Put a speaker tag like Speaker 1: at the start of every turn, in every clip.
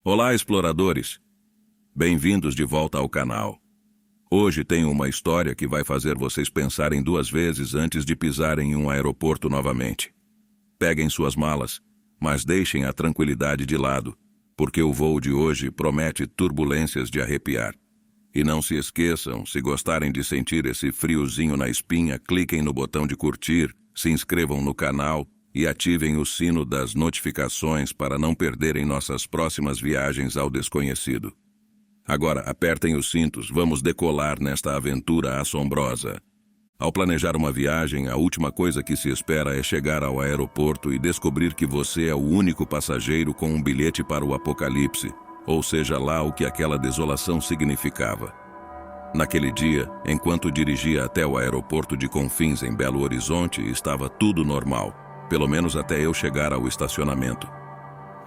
Speaker 1: Olá, exploradores! Bem-vindos de volta ao canal. Hoje tenho uma história que vai fazer vocês pensarem duas vezes antes de pisarem em um aeroporto novamente. Peguem suas malas, mas deixem a tranquilidade de lado, porque o voo de hoje promete turbulências de arrepiar. E não se esqueçam, se gostarem de sentir esse friozinho na espinha, cliquem no botão de curtir, se inscrevam no canal e ativem o sino das notificações para não perderem nossas próximas viagens ao desconhecido. Agora, apertem os cintos, vamos decolar nesta aventura assombrosa. Ao planejar uma viagem, a última coisa que se espera é chegar ao aeroporto e descobrir que você é o único passageiro com um bilhete para o apocalipse, ou seja lá o que aquela desolação significava. Naquele dia, enquanto dirigia até o aeroporto de Confins em Belo Horizonte, estava tudo normal, pelo menos até eu chegar ao estacionamento.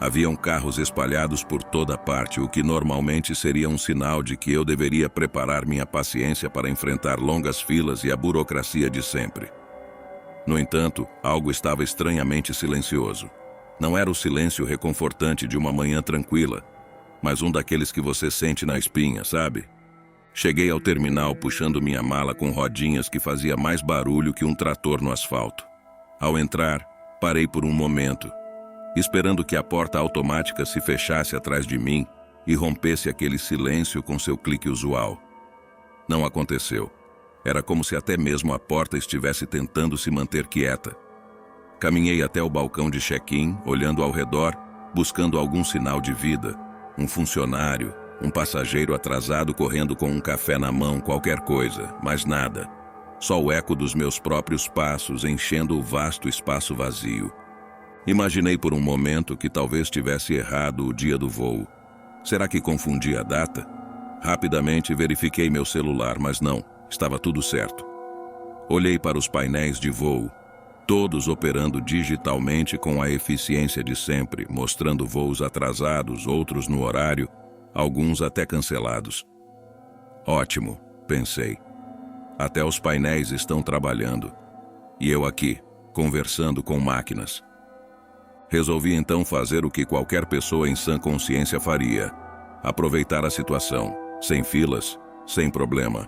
Speaker 1: Haviam carros espalhados por toda parte, o que normalmente seria um sinal de que eu deveria preparar minha paciência para enfrentar longas filas e a burocracia de sempre. No entanto, algo estava estranhamente silencioso. Não era o silêncio reconfortante de uma manhã tranquila, mas um daqueles que você sente na espinha, sabe? Cheguei ao terminal puxando minha mala com rodinhas que fazia mais barulho que um trator no asfalto. Ao entrar, parei por um momento, esperando que a porta automática se fechasse atrás de mim e rompesse aquele silêncio com seu clique usual. Não aconteceu. Era como se até mesmo a porta estivesse tentando se manter quieta. Caminhei até o balcão de check-in, olhando ao redor, buscando algum sinal de vida. Um funcionário, um passageiro atrasado correndo com um café na mão, qualquer coisa, mas nada. Só o eco dos meus próprios passos enchendo o vasto espaço vazio. Imaginei por um momento que talvez tivesse errado o dia do voo. Será que confundi a data? Rapidamente verifiquei meu celular, mas não, estava tudo certo. Olhei para os painéis de voo, todos operando digitalmente com a eficiência de sempre, mostrando voos atrasados, outros no horário, alguns até cancelados. Ótimo, pensei. Até os painéis estão trabalhando. E eu aqui, conversando com máquinas. Resolvi então fazer o que qualquer pessoa em sã consciência faria. Aproveitar a situação, sem filas, sem problema.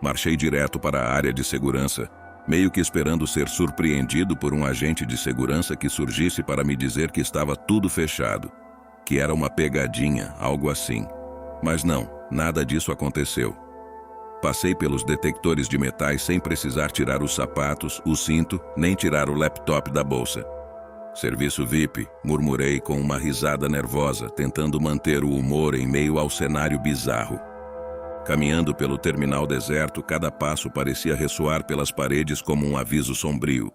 Speaker 1: Marchei direto para a área de segurança, meio que esperando ser surpreendido por um agente de segurança que surgisse para me dizer que estava tudo fechado, que era uma pegadinha, algo assim. Mas não, nada disso aconteceu. Passei pelos detectores de metais sem precisar tirar os sapatos, o cinto, nem tirar o laptop da bolsa. Serviço VIP, murmurei com uma risada nervosa, tentando manter o humor em meio ao cenário bizarro. Caminhando pelo terminal deserto, cada passo parecia ressoar pelas paredes como um aviso sombrio.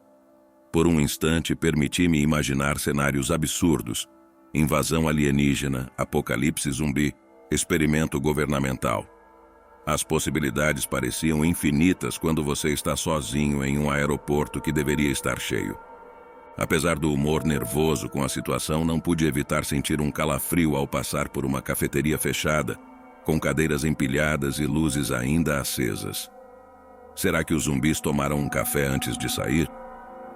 Speaker 1: Por um instante, permiti-me imaginar cenários absurdos: invasão alienígena, apocalipse zumbi, experimento governamental. As possibilidades pareciam infinitas quando você está sozinho em um aeroporto que deveria estar cheio. Apesar do humor nervoso com a situação, não pude evitar sentir um calafrio ao passar por uma cafeteria fechada, com cadeiras empilhadas e luzes ainda acesas. Será que os zumbis tomaram um café antes de sair?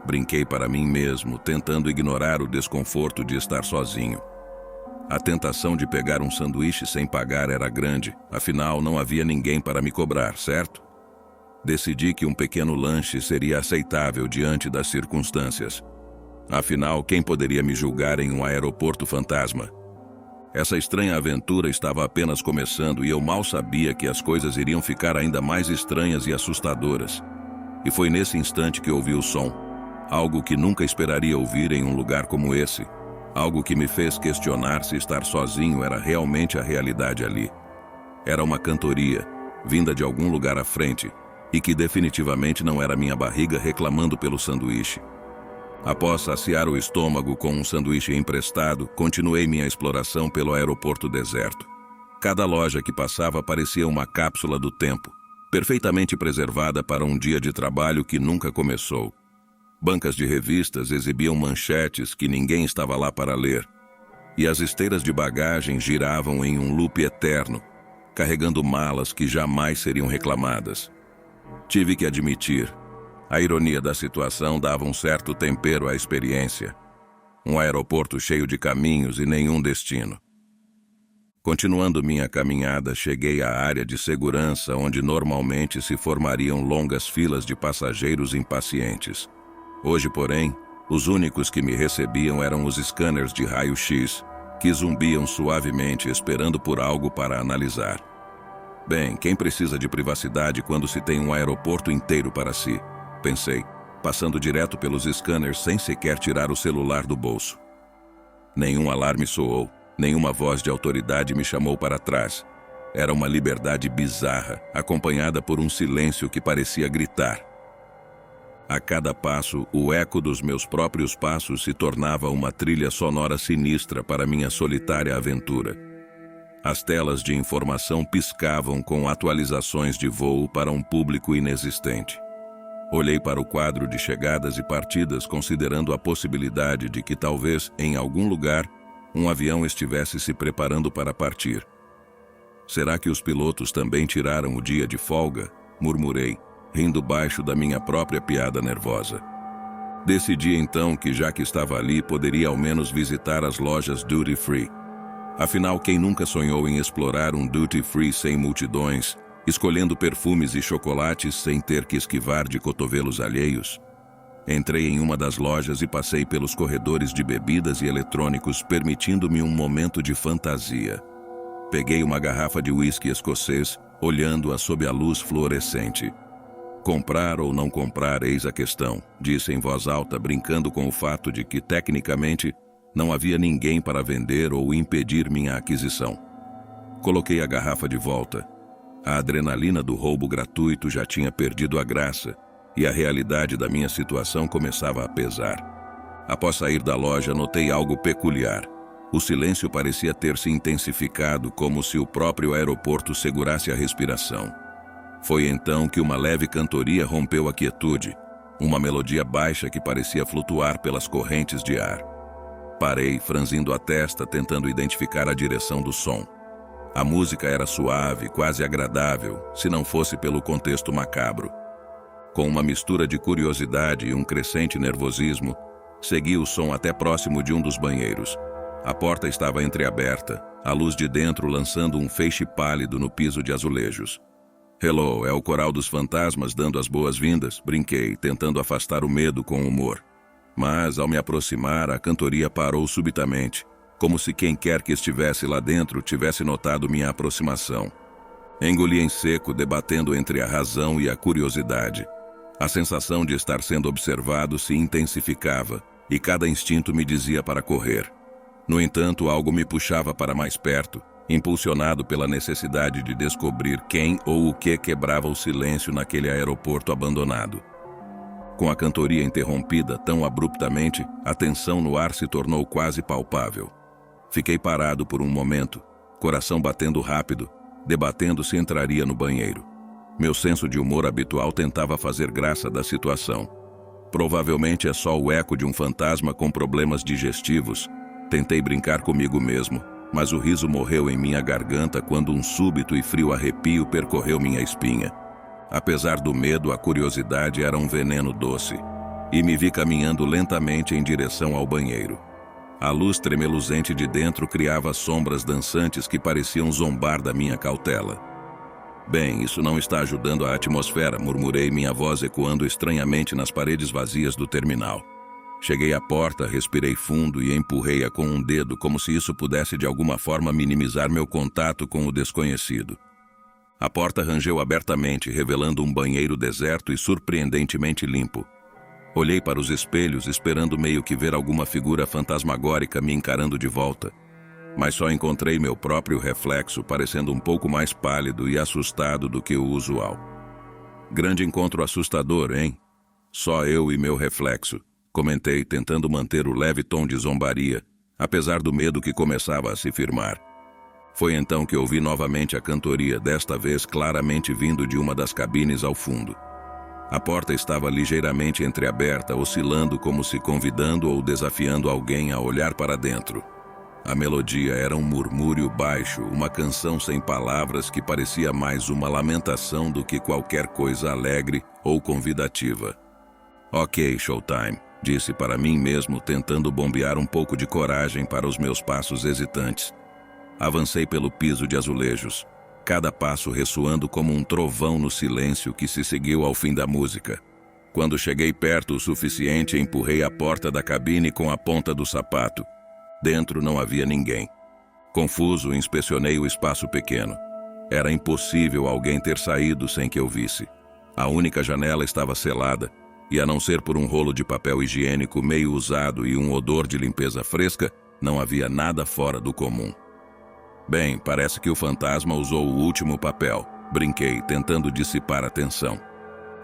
Speaker 1: Brinquei para mim mesmo, tentando ignorar o desconforto de estar sozinho. A tentação de pegar um sanduíche sem pagar era grande, afinal não havia ninguém para me cobrar, certo? Decidi que um pequeno lanche seria aceitável diante das circunstâncias. Afinal, quem poderia me julgar em um aeroporto fantasma? Essa estranha aventura estava apenas começando e eu mal sabia que as coisas iriam ficar ainda mais estranhas e assustadoras. E foi nesse instante que ouvi o som, algo que nunca esperaria ouvir em um lugar como esse. Algo que me fez questionar se estar sozinho era realmente a realidade ali. Era uma cantoria, vinda de algum lugar à frente, e que definitivamente não era minha barriga reclamando pelo sanduíche. Após saciar o estômago com um sanduíche emprestado, continuei minha exploração pelo aeroporto deserto. Cada loja que passava parecia uma cápsula do tempo, perfeitamente preservada para um dia de trabalho que nunca começou. Bancas de revistas exibiam manchetes que ninguém estava lá para ler. E as esteiras de bagagem giravam em um loop eterno, carregando malas que jamais seriam reclamadas. Tive que admitir, a ironia da situação dava um certo tempero à experiência. Um aeroporto cheio de caminhos e nenhum destino. Continuando minha caminhada, cheguei à área de segurança onde normalmente se formariam longas filas de passageiros impacientes. Hoje, porém, os únicos que me recebiam eram os scanners de raio-x, que zumbiam suavemente esperando por algo para analisar. Bem, quem precisa de privacidade quando se tem um aeroporto inteiro para si? Pensei, passando direto pelos scanners sem sequer tirar o celular do bolso. Nenhum alarme soou, nenhuma voz de autoridade me chamou para trás. Era uma liberdade bizarra, acompanhada por um silêncio que parecia gritar. A cada passo, o eco dos meus próprios passos se tornava uma trilha sonora sinistra para minha solitária aventura. As telas de informação piscavam com atualizações de voo para um público inexistente. Olhei para o quadro de chegadas e partidas, considerando a possibilidade de que talvez, em algum lugar, um avião estivesse se preparando para partir. Será que os pilotos também tiraram o dia de folga? Murmurei, rindo baixo da minha própria piada nervosa. Decidi então que, já que estava ali, poderia ao menos visitar as lojas Duty Free. Afinal, quem nunca sonhou em explorar um Duty Free sem multidões, escolhendo perfumes e chocolates sem ter que esquivar de cotovelos alheios? Entrei em uma das lojas e passei pelos corredores de bebidas e eletrônicos, permitindo-me um momento de fantasia. Peguei uma garrafa de uísque escocês, olhando-a sob a luz fluorescente. Comprar ou não comprar, eis a questão, disse em voz alta, brincando com o fato de que, tecnicamente, não havia ninguém para vender ou impedir minha aquisição. Coloquei a garrafa de volta. A adrenalina do roubo gratuito já tinha perdido a graça, e a realidade da minha situação começava a pesar. Após sair da loja, notei algo peculiar. O silêncio parecia ter se intensificado, como se o próprio aeroporto segurasse a respiração. Foi então que uma leve cantoria rompeu a quietude, uma melodia baixa que parecia flutuar pelas correntes de ar. Parei, franzindo a testa, tentando identificar a direção do som. A música era suave, quase agradável, se não fosse pelo contexto macabro. Com uma mistura de curiosidade e um crescente nervosismo, segui o som até próximo de um dos banheiros. A porta estava entreaberta, a luz de dentro lançando um feixe pálido no piso de azulejos. "Hello, é o coral dos fantasmas dando as boas-vindas", brinquei, tentando afastar o medo com humor. Mas, ao me aproximar, a cantoria parou subitamente, como se quem quer que estivesse lá dentro tivesse notado minha aproximação. Engoli em seco, debatendo entre a razão e a curiosidade. A sensação de estar sendo observado se intensificava, e cada instinto me dizia para correr. No entanto, algo me puxava para mais perto, impulsionado pela necessidade de descobrir quem ou o que quebrava o silêncio naquele aeroporto abandonado. Com a cantoria interrompida tão abruptamente, a tensão no ar se tornou quase palpável. Fiquei parado por um momento, coração batendo rápido, debatendo se entraria no banheiro. Meu senso de humor habitual tentava fazer graça da situação. Provavelmente é só o eco de um fantasma com problemas digestivos. Tentei brincar comigo mesmo, mas o riso morreu em minha garganta quando um súbito e frio arrepio percorreu minha espinha. Apesar do medo, a curiosidade era um veneno doce, e me vi caminhando lentamente em direção ao banheiro. A luz tremeluzente de dentro criava sombras dançantes que pareciam zombar da minha cautela. "Bem, isso não está ajudando a atmosfera", murmurei, minha voz ecoando estranhamente nas paredes vazias do terminal. Cheguei à porta, respirei fundo e empurrei-a com um dedo, como se isso pudesse de alguma forma minimizar meu contato com o desconhecido. A porta rangeu abertamente, revelando um banheiro deserto e surpreendentemente limpo. Olhei para os espelhos, esperando meio que ver alguma figura fantasmagórica me encarando de volta, mas só encontrei meu próprio reflexo, parecendo um pouco mais pálido e assustado do que o usual. "Grande encontro assustador, hein? Só eu e meu reflexo", comentei, tentando manter o leve tom de zombaria, apesar do medo que começava a se firmar. Foi então que ouvi novamente a cantoria, desta vez claramente vindo de uma das cabines ao fundo. A porta estava ligeiramente entreaberta, oscilando como se convidando ou desafiando alguém a olhar para dentro. A melodia era um murmúrio baixo, uma canção sem palavras que parecia mais uma lamentação do que qualquer coisa alegre ou convidativa. "Ok, showtime", disse para mim mesmo, tentando bombear um pouco de coragem para os meus passos hesitantes. Avancei pelo piso de azulejos, cada passo ressoando como um trovão no silêncio que se seguiu ao fim da música. Quando cheguei perto o suficiente, empurrei a porta da cabine com a ponta do sapato. Dentro não havia ninguém. Confuso, inspecionei o espaço pequeno. Era impossível alguém ter saído sem que eu visse. A única janela estava selada, e a não ser por um rolo de papel higiênico meio usado e um odor de limpeza fresca, não havia nada fora do comum. Bem, parece que o fantasma usou o último papel, brinquei, tentando dissipar a tensão.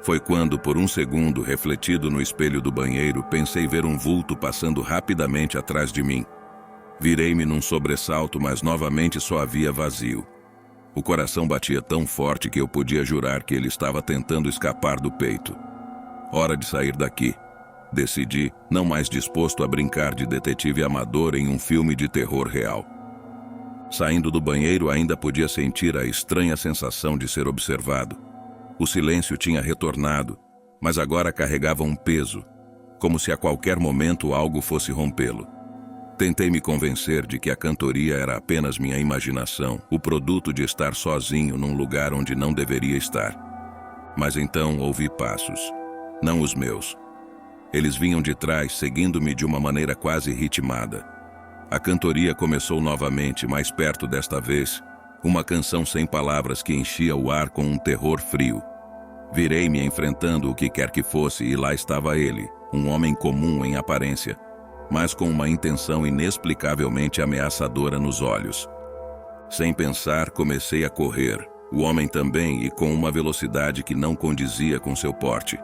Speaker 1: Foi quando, por um segundo, refletido no espelho do banheiro, pensei ver um vulto passando rapidamente atrás de mim. Virei-me num sobressalto, mas novamente só havia vazio. O coração batia tão forte que eu podia jurar que ele estava tentando escapar do peito. Hora de sair daqui. Decidi, não mais disposto a brincar de detetive amador em um filme de terror real. Saindo do banheiro, ainda podia sentir a estranha sensação de ser observado. O silêncio tinha retornado, mas agora carregava um peso, como se a qualquer momento algo fosse rompê-lo. Tentei me convencer de que a cantoria era apenas minha imaginação, o produto de estar sozinho num lugar onde não deveria estar. Mas então ouvi passos, não os meus. Eles vinham de trás, seguindo-me de uma maneira quase ritmada. A cantoria começou novamente, mais perto desta vez, uma canção sem palavras que enchia o ar com um terror frio. Virei-me enfrentando o que quer que fosse e lá estava ele, um homem comum em aparência, mas com uma intenção inexplicavelmente ameaçadora nos olhos. Sem pensar, comecei a correr, o homem também, e com uma velocidade que não condizia com seu porte.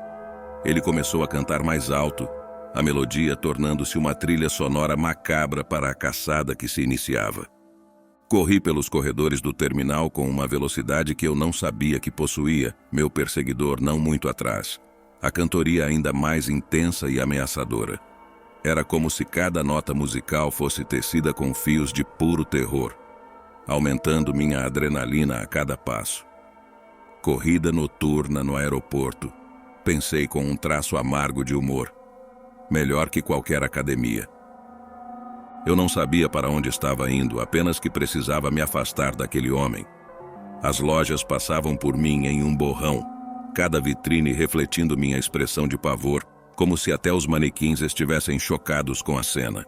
Speaker 1: Ele começou a cantar mais alto, a melodia tornando-se uma trilha sonora macabra para a caçada que se iniciava. Corri pelos corredores do terminal com uma velocidade que eu não sabia que possuía, meu perseguidor não muito atrás. A cantoria ainda mais intensa e ameaçadora. Era como se cada nota musical fosse tecida com fios de puro terror, aumentando minha adrenalina a cada passo. Corrida noturna no aeroporto, pensei com um traço amargo de humor. Melhor que qualquer academia. Eu não sabia para onde estava indo, apenas que precisava me afastar daquele homem. As lojas passavam por mim em um borrão, cada vitrine refletindo minha expressão de pavor, como se até os manequins estivessem chocados com a cena.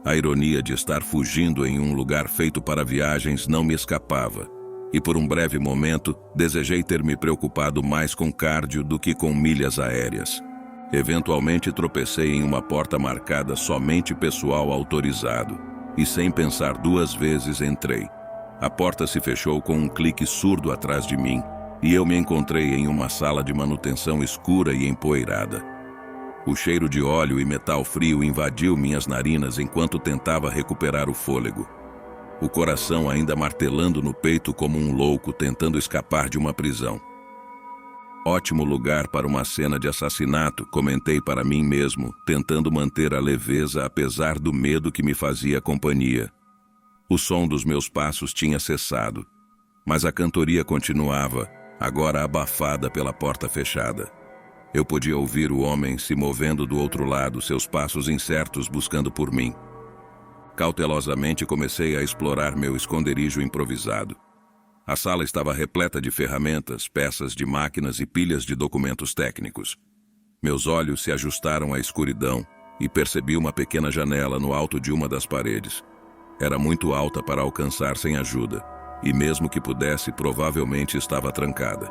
Speaker 1: A ironia de estar fugindo em um lugar feito para viagens não me escapava, e por um breve momento desejei ter me preocupado mais com cardio do que com milhas aéreas. Eventualmente tropecei em uma porta marcada somente pessoal autorizado, e sem pensar duas vezes entrei. A porta se fechou com um clique surdo atrás de mim, e eu me encontrei em uma sala de manutenção escura e empoeirada. O cheiro de óleo e metal frio invadiu minhas narinas enquanto tentava recuperar o fôlego. O coração ainda martelando no peito como um louco tentando escapar de uma prisão. Ótimo lugar para uma cena de assassinato, comentei para mim mesmo, tentando manter a leveza apesar do medo que me fazia companhia. O som dos meus passos tinha cessado, mas a cantoria continuava, agora abafada pela porta fechada. Eu podia ouvir o homem se movendo do outro lado, seus passos incertos buscando por mim. Cautelosamente comecei a explorar meu esconderijo improvisado. A sala estava repleta de ferramentas, peças de máquinas e pilhas de documentos técnicos. Meus olhos se ajustaram à escuridão e percebi uma pequena janela no alto de uma das paredes. Era muito alta para alcançar sem ajuda, e mesmo que pudesse, provavelmente estava trancada.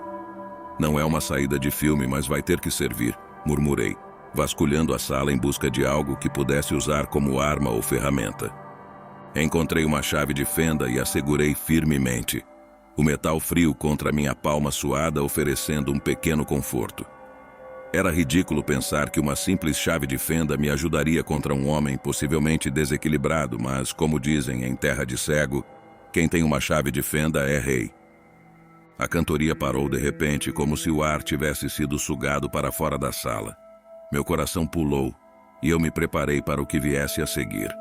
Speaker 1: Não é uma saída de filme, mas vai ter que servir, murmurei, vasculhando a sala em busca de algo que pudesse usar como arma ou ferramenta. Encontrei uma chave de fenda e a segurei firmemente. O metal frio contra minha palma suada oferecendo um pequeno conforto. Era ridículo pensar que uma simples chave de fenda me ajudaria contra um homem possivelmente desequilibrado, mas, como dizem em terra de cego, quem tem uma chave de fenda é rei. A cantoria parou de repente, como se o ar tivesse sido sugado para fora da sala. Meu coração pulou e eu me preparei para o que viesse a seguir.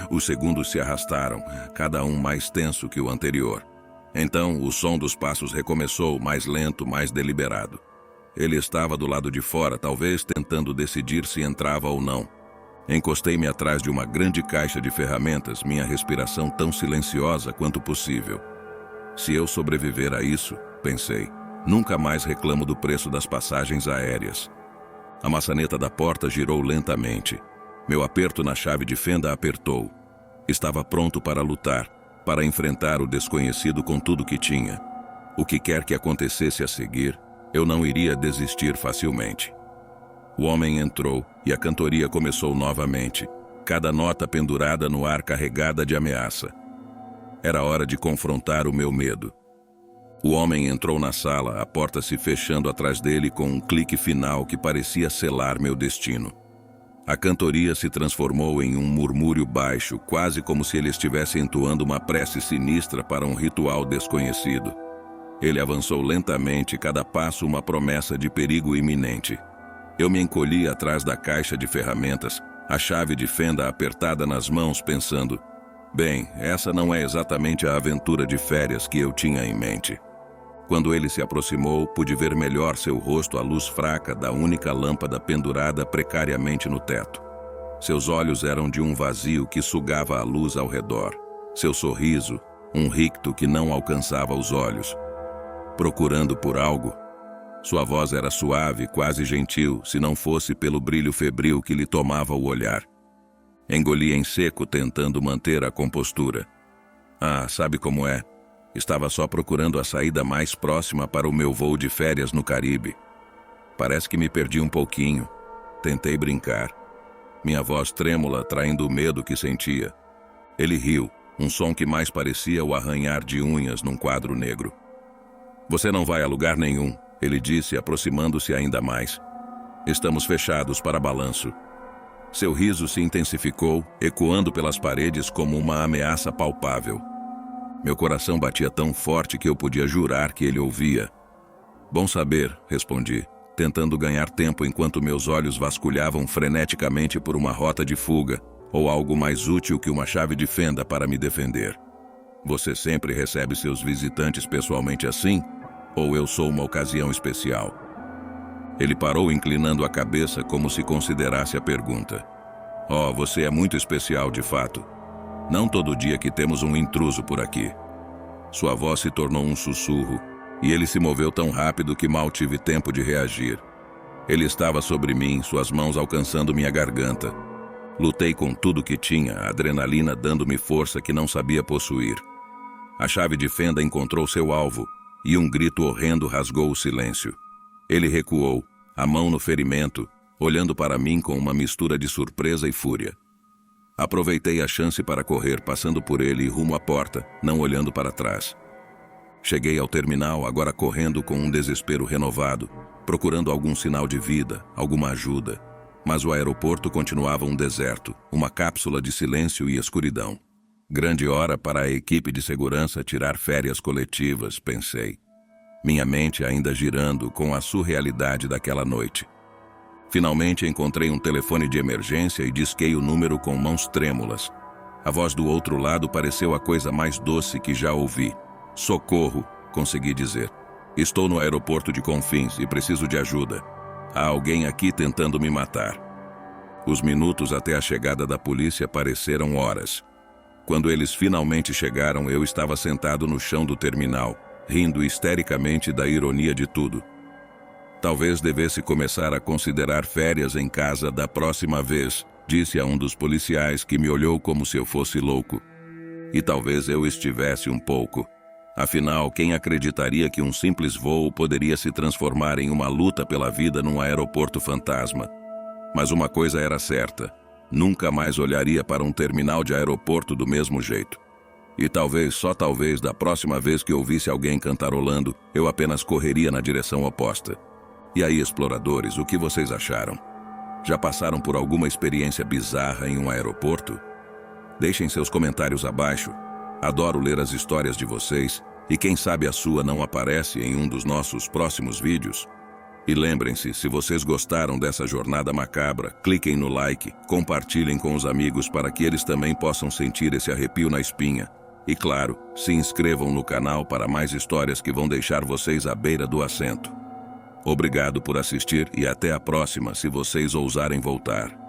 Speaker 1: Os segundos se arrastaram, cada um mais tenso que o anterior. Então, o som dos passos recomeçou, mais lento, mais deliberado. Ele estava do lado de fora, talvez tentando decidir se entrava ou não. Encostei-me atrás de uma grande caixa de ferramentas, minha respiração tão silenciosa quanto possível. Se eu sobreviver a isso, pensei, nunca mais reclamo do preço das passagens aéreas. A maçaneta da porta girou lentamente. Meu aperto na chave de fenda apertou. Estava pronto para lutar, para enfrentar o desconhecido com tudo que tinha. O que quer que acontecesse a seguir, eu não iria desistir facilmente. O homem entrou e a cantoria começou novamente, cada nota pendurada no ar carregada de ameaça. Era hora de confrontar o meu medo. O homem entrou na sala, a porta se fechando atrás dele com um clique final que parecia selar meu destino. A cantoria se transformou em um murmúrio baixo, quase como se ele estivesse entoando uma prece sinistra para um ritual desconhecido. Ele avançou lentamente, cada passo uma promessa de perigo iminente. Eu me encolhi atrás da caixa de ferramentas, a chave de fenda apertada nas mãos, pensando: bem, essa não é exatamente a aventura de férias que eu tinha em mente. Quando ele se aproximou, pude ver melhor seu rosto à luz fraca da única lâmpada pendurada precariamente no teto. Seus olhos eram de um vazio que sugava a luz ao redor. Seu sorriso, um ricto que não alcançava os olhos. Procurando por algo? Sua voz era suave, quase gentil, se não fosse pelo brilho febril que lhe tomava o olhar. Engoli em seco, tentando manter a compostura. Ah, sabe como é? Estava só procurando a saída mais próxima para o meu voo de férias no Caribe. Parece que me perdi um pouquinho. Tentei brincar. Minha voz trêmula, traindo o medo que sentia. Ele riu, um som que mais parecia o arranhar de unhas num quadro negro. Você não vai a lugar nenhum, ele disse, aproximando-se ainda mais. Estamos fechados para balanço. Seu riso se intensificou, ecoando pelas paredes como uma ameaça palpável. Meu coração batia tão forte que eu podia jurar que ele ouvia. Bom saber, respondi, tentando ganhar tempo enquanto meus olhos vasculhavam freneticamente por uma rota de fuga ou algo mais útil que uma chave de fenda para me defender. Você sempre recebe seus visitantes pessoalmente assim? Ou eu sou uma ocasião especial? Ele parou inclinando a cabeça como se considerasse a pergunta. Oh, você é muito especial de fato. Não todo dia que temos um intruso por aqui. Sua voz se tornou um sussurro, e ele se moveu tão rápido que mal tive tempo de reagir. Ele estava sobre mim, suas mãos alcançando minha garganta. Lutei com tudo que tinha, a adrenalina dando-me força que não sabia possuir. A chave de fenda encontrou seu alvo, e um grito horrendo rasgou o silêncio. Ele recuou, a mão no ferimento, olhando para mim com uma mistura de surpresa e fúria. Aproveitei a chance para correr, passando por ele rumo à porta, não olhando para trás. Cheguei ao terminal, agora correndo com um desespero renovado, procurando algum sinal de vida, alguma ajuda. Mas o aeroporto continuava um deserto, uma cápsula de silêncio e escuridão. Grande hora para a equipe de segurança tirar férias coletivas, pensei. Minha mente ainda girando com a surrealidade daquela noite. Finalmente encontrei um telefone de emergência e disquei o número com mãos trêmulas. A voz do outro lado pareceu a coisa mais doce que já ouvi. Socorro, consegui dizer. Estou no aeroporto de Confins e preciso de ajuda. Há alguém aqui tentando me matar. Os minutos até a chegada da polícia pareceram horas. Quando eles finalmente chegaram, eu estava sentado no chão do terminal, rindo histericamente da ironia de tudo. Talvez devesse começar a considerar férias em casa da próxima vez, disse a um dos policiais que me olhou como se eu fosse louco. E talvez eu estivesse um pouco. Afinal, quem acreditaria que um simples voo poderia se transformar em uma luta pela vida num aeroporto fantasma? Mas uma coisa era certa, nunca mais olharia para um terminal de aeroporto do mesmo jeito. E talvez, só talvez, da próxima vez que ouvisse alguém cantarolando, eu apenas correria na direção oposta. E aí, exploradores, o que vocês acharam? Já passaram por alguma experiência bizarra em um aeroporto? Deixem seus comentários abaixo. Adoro ler as histórias de vocês e quem sabe a sua não aparece em um dos nossos próximos vídeos. E lembrem-se, se vocês gostaram dessa jornada macabra, cliquem no like, compartilhem com os amigos para que eles também possam sentir esse arrepio na espinha. E claro, se inscrevam no canal para mais histórias que vão deixar vocês à beira do assento. Obrigado por assistir e até a próxima se vocês ousarem voltar.